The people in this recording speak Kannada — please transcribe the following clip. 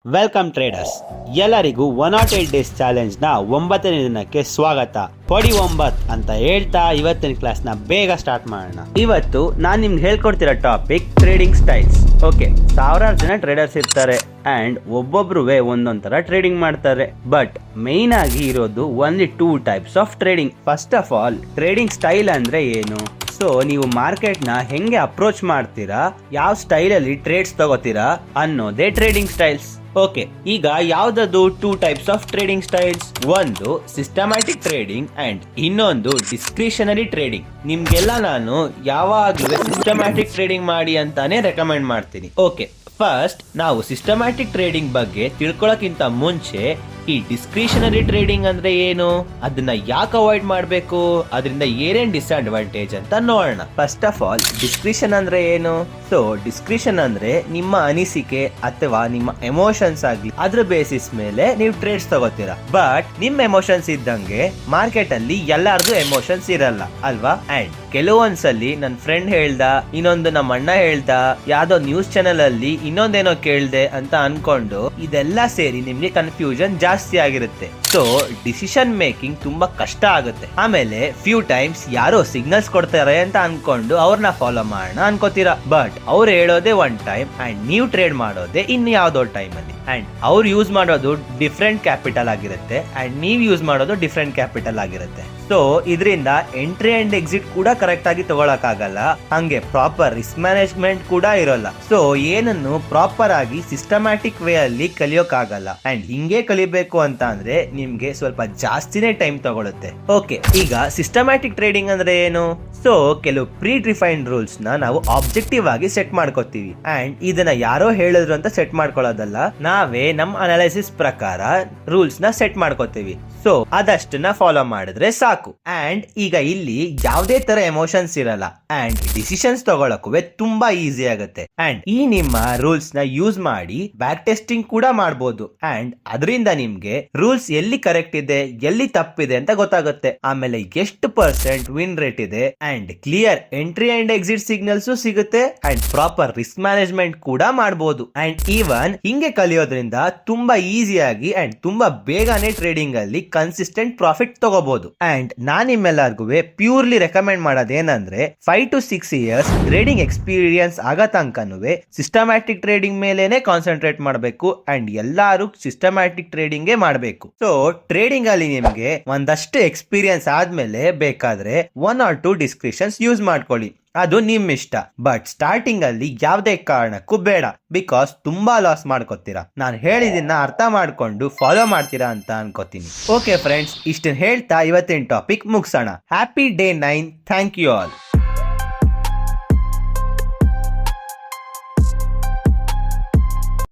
ವೆಲ್ಕಮ್ ಟ್ರೇಡರ್ಸ್, ಎಲ್ಲರಿಗೂ 108 ಡೇಸ್ ಚಾಲೆಂಜ್ ನ 9ನೇ ದಿನಕ್ಕೆ ಸ್ವಾಗತ. ಪಡಿ 9 ಅಂತ ಹೇಳ್ತಾ ಇವತ್ತಿನ ಕ್ಲಾಸ್ ನ ಬೇಗ ಸ್ಟಾರ್ಟ್ ಮಾಡೋಣ. ಇವತ್ತು ನಾನು ನಿಮ್ಗೆ ಹೇಳ್ಕೊಡ್ತಿರೋ ಟಾಪಿಕ್ ಟ್ರೇಡಿಂಗ್ ಸ್ಟೈಲ್ಸ್. ಓಕೆ, ಸಾವಿರಾರು ಜನ ಟ್ರೇಡರ್ಸ್ ಇರ್ತಾರೆ ಅಂಡ್ ಒಬ್ಬೊಬ್ರುವೆ ಒಂದೊಂದ್ ತರ ಟ್ರೇಡಿಂಗ್ ಮಾಡ್ತಾರೆ. ಬಟ್ ಮೇನ್ ಆಗಿ ಇರೋದು only 2 types of trading. First of all, trading style ಅಂದ್ರೆ ಏನು? ಸೊ ನೀವು ಮಾರ್ಕೆಟ್ ನ ಹೆಂಗೆ ಅಪ್ರೋಚ್ ಮಾಡ್ತೀರಾ, ಯಾವ ಸ್ಟೈಲ್ ಅಲ್ಲಿ ಟ್ರೇಡ್ಸ್ ತಗೋತೀರಾ ಅನ್ನೋದೇ ಟ್ರೇಡಿಂಗ್ ಸ್ಟೈಲ್ಸ್. ಓಕೆ, ಈಗ ಯಾವ್ದದು 2 ಟೈಪ್ಸ್ ಆಫ್ ಟ್ರೇಡಿಂಗ್ ಸ್ಟೈಲ್ಸ್? ಒಂದು ಸಿಸ್ಟಮ್ಯಾಟಿಕ್ ಟ್ರೇಡಿಂಗ್ ಅಂಡ್ ಇನ್ನೊಂದು ಡಿಸ್ಕ್ರಿಷನರಿ ಟ್ರೇಡಿಂಗ್. ನಿಮ್ಗೆಲ್ಲ ನಾನು ಯಾವಾಗಲೂ ಸಿಸ್ಟಮ್ಯಾಟಿಕ್ ಟ್ರೇಡಿಂಗ್ ಮಾಡಿ ಅಂತಾನೆ ರೆಕಮೆಂಡ್ ಮಾಡ್ತೀನಿ. ಓಕೆ, ಫಸ್ಟ್ ನಾವು ಸಿಸ್ಟಮ್ಯಾಟಿಕ್ ಟ್ರೇಡಿಂಗ್ ಬಗ್ಗೆ ತಿಳ್ಕೊಳಕ್ಕಿಂತ ಮುಂಚೆ ಈ ಡಿಸ್ಕ್ರಿಷನರಿ ಟ್ರೇಡಿಂಗ್ ಅಂದ್ರೆ ಏನು, ಅದನ್ನ ಯಾಕೆ ಅವಾಯ್ಡ್ ಮಾಡಬೇಕು, ಅದರಿಂದ ಏನೇನ್ ಡಿಸ್ಅಡ್ವಾಂಟೇಜ್ ಅಂತ ನೋಡೋಣ. ಫಸ್ಟ್ ಆಫ್ ಆಲ್, ಡಿಸ್ಕ್ರಿಷನ್ ಅಂದ್ರೆ ಏನು? ಸೊ ಡಿಸ್ಕ್ರಿಷನ್ ಅಂದ್ರೆ ನಿಮ್ಮ ಅನಿಸಿಕೆ ಅಥವಾ ನಿಮ್ಮ ಎಮೋಷನ್ಸ್ ಆಗ್ಲಿ ಅದ್ರ ಬೇಸಿಸ್ ಮೇಲೆ ನೀವು ಟ್ರೇಡ್ಸ್ ತಗೋತೀರಾ. ಬಟ್ ನಿಮ್ ಎಮೋಷನ್ಸ್ ಇದ್ದಂಗೆ ಮಾರ್ಕೆಟ್ ಅಲ್ಲಿ ಎಲ್ಲಾರ್ದು ಎಮೋಷನ್ಸ್ ಇರಲ್ಲ ಅಲ್ವಾ? ಅಂಡ್ ಕೆಲವೊಂದ್ಸಲಿ ನನ್ನ ಫ್ರೆಂಡ್ ಹೇಳ್ದ, ಇನ್ನೊಂದು ನಮ್ಮ ಅಣ್ಣ ಹೇಳ್ದ, ಯಾವ್ದೋ ನ್ಯೂಸ್ ಚಾನೆಲ್ ಅಲ್ಲಿ ಇನ್ನೊಂದೇನೋ ಕೇಳ್ದೆ ಅಂತ ಅನ್ಕೊಂಡು ಇದೆಲ್ಲ ಸೇರಿ ನಿಮ್ಗೆ ಕನ್ಫ್ಯೂಷನ್ ಜಾಸ್ತಿ ಆಗಿರುತ್ತೆ. ಸೊ ಡಿಸಿಷನ್ ಮೇಕಿಂಗ್ ತುಂಬಾ ಕಷ್ಟ ಆಗುತ್ತೆ. ಆಮೇಲೆ ಫ್ಯೂ ಟೈಮ್ಸ್ ಯಾರೋ ಸಿಗ್ನಲ್ಸ್ ಕೊಡ್ತಾರೆ ಅಂತ ಅನ್ಕೊಂಡು ಅವ್ರನ್ನ ಫಾಲೋ ಮಾಡೋಣ ಅನ್ಕೋತೀರಾ. ಬಟ್ ಅವ್ರು ಹೇಳೋದೇ ಒನ್ ಟೈಮ್ ಅಂಡ್ ನೀವು ಟ್ರೇಡ್ ಮಾಡೋದೇ ಇನ್ ಯಾವ್ದೋ ಟೈಮ್ ಅಲ್ಲಿ. ಅಂಡ್ ಅವ್ರು ಯೂಸ್ ಮಾಡೋದು ಡಿಫ್ರೆಂಟ್ ಕ್ಯಾಪಿಟಲ್ ಆಗಿರುತ್ತೆ ಅಂಡ್ ನೀವು ಯೂಸ್ ಮಾಡೋದು ಡಿಫ್ರೆಂಟ್ ಕ್ಯಾಪಿಟಲ್ ಆಗಿರುತ್ತೆ. ಸೊ ಇದರಿಂದ ಎಂಟ್ರಿ ಅಂಡ್ ಎಕ್ಸಿಟ್ ಕೂಡ ಕರೆಕ್ಟ್ ಆಗಿ ತಗೊಳಕ್ ಆಗಲ್ಲ, ಹಂಗೆ ಪ್ರಾಪರ್ ರಿಸ್ಕ್ ಮ್ಯಾನೇಜ್ಮೆಂಟ್ ಕೂಡ ಇರೋಲ್ಲ. ಸೊ ಏನನ್ನು ಪ್ರಾಪರ್ ಆಗಿ ಸಿಸ್ಟಮ್ಯಾಟಿಕ್ ವೇ ಅಲ್ಲಿ ಕಲಿಯೋಕ್ ಆಗಲ್ಲ. ಅಂಡ್ ಹಿಂಗೆ ಕಲಿಬೇಕು ಅಂತ ಅಂದ್ರೆ ನಿಮ್ಗೆ ಸ್ವಲ್ಪ ಜಾಸ್ತಿನೇ ಟೈಮ್ ತಗೊಳುತ್ತೆ. ಓಕೆ, ಈಗ ಸಿಸ್ಟಮ್ಯಾಟಿಕ್ ಟ್ರೇಡಿಂಗ್ ಅಂದ್ರೆ ಏನು? ಸೊ ಕೆಲವು ಪ್ರೀ ಡಿಫೈನ್ಡ್ ರೂಲ್ಸ್ ನ ನಾವು ಆಬ್ಜೆಕ್ಟಿವ್ ಆಗಿ ಸೆಟ್ ಮಾಡ್ಕೋತೀವಿ ಅಂಡ್ ಇದನ್ನ ಯಾರೋ ಹೇಳಿದ್ರು ಅಂತ ಸೆಟ್ ಮಾಡ್ಕೊಳ್ಳೋದಲ್ಲ, ನಾವೇ ನಮ್ ಅನಾಲಿಸಿಸ್ ಪ್ರಕಾರ ರೂಲ್ಸ್ ನ ಸೆಟ್ ಮಾಡ್ಕೋತೀವಿ. ಸೊ ಅದಷ್ಟನ್ನ ಫಾಲೋ ಮಾಡಿದ್ರೆ ಸಾಕು. ಅಂಡ್ ಈಗ ಇಲ್ಲಿ ಯಾವುದೇ ತರ ಎಮೋಷನ್ಸ್ ಇರಲ್ಲ ಅಂಡ್ ಡಿಸಿಷನ್ಸ್ ತಗೊಳಕ್ಕೂ ತುಂಬಾ ಈಸಿ ಆಗುತ್ತೆ. ಅಂಡ್ ಈ ನಿಮ್ಮ ರೂಲ್ಸ್ ನ ಯೂಸ್ ಮಾಡಿ ಬ್ಯಾಕ್ ಟೆಸ್ಟಿಂಗ್ ಕೂಡ ಮಾಡಬಹುದು ಅಂಡ್ ಅದರಿಂದ ನಿಮ್ಗೆ ರೂಲ್ಸ್ ಎಲ್ಲಿ ಕರೆಕ್ಟ್ ಇದೆ, ಎಲ್ಲಿ ತಪ್ಪಿದೆ ಅಂತ ಗೊತ್ತಾಗುತ್ತೆ. ಆಮೇಲೆ ಎಷ್ಟು % ವಿನ್ ರೇಟ್ ಇದೆ and clear entry and exit signals ಸಿಗುತ್ತೆ ಅಂಡ್ ಪ್ರಾಪರ್ ರಿಸ್ಕ್ ಮ್ಯಾನೇಜ್ಮೆಂಟ್ ಕೂಡ ಮಾಡಬಹುದು. ಅಂಡ್ ಈವನ್ ಹಿಂಗೆ ಕಲಿಯೋದ್ರಿಂದ ತುಂಬಾ ಈಸಿಯಾಗಿ ಅಂಡ್ ತುಂಬಾ ಬೇಗನೆ ಟ್ರೇಡಿಂಗ್ ಅಲ್ಲಿ ಕನ್ಸಿಸ್ಟೆಂಟ್ ಪ್ರಾಫಿಟ್ ತಗೋಬಹುದು. ಅಂಡ್ ನಾನ್ ನಿಮ್ಮೆಲ್ಲರಿಗೂ ಪ್ಯೂರ್ಲಿ ರೆಕಮೆಂಡ್ ಮಾಡೋದೇನಂದ್ರೆ 5 to 6 years ಟ್ರೇಡಿಂಗ್ ಎಕ್ಸ್ಪೀರಿಯನ್ಸ್ ಆಗೋ ತನಕನೂ ಸಿಸ್ಟಮ್ಯಾಟಿಕ್ ಟ್ರೇಡಿಂಗ್ ಮೇಲೆನೆ ಕಾನ್ಸಂಟ್ರೇಟ್ ಮಾಡಬೇಕು ಅಂಡ್ ಎಲ್ಲಾರು ಸಿಸ್ಟಮ್ಯಾಟಿಕ್ ಟ್ರೇಡಿಂಗ್ ಮಾಡಬೇಕು. ಸೊ ಟ್ರೇಡಿಂಗ್ ಅಲ್ಲಿ ನಿಮ್ಗೆ ಒಂದಷ್ಟು ಎಕ್ಸ್ಪೀರಿಯನ್ಸ್ ಆದ್ಮೇಲೆ ಬೇಕಾದ್ರೆ 1 or 2 ಡಿಸ್ಕ್ರಿಷನ್ಸ್ ಯೂಸ್ ಮಾಡ್ಕೊಳ್ಳಿ, ಅದು ನಿಮ್ ಇಷ್ಟ. ಬಟ್ ಸ್ಟಾರ್ಟಿಂಗ್ ಅಲ್ಲಿ ಯಾವುದೇ ಕಾರಣಕ್ಕೂ ಬೇಡ, ಬಿಕಾಸ್ ತುಂಬಾ ಲಾಸ್ ಮಾಡ್ಕೋತೀರಾ. ನಾನು ಹೇಳಿದನ್ನ ಅರ್ಥ ಮಾಡ್ಕೊಂಡು ಫಾಲೋ ಮಾಡ್ತೀರಾ ಅಂತ ಅನ್ಕೋತೀನಿ. ಓಕೆ ಫ್ರೆಂಡ್ಸ್, ಇಷ್ಟನ್ನ ಹೇಳ್ತಾ ಇವತ್ತಿನ ಟಾಪಿಕ್ ಮುಗಿಸೋಣ. Happy day 9. Thank you all.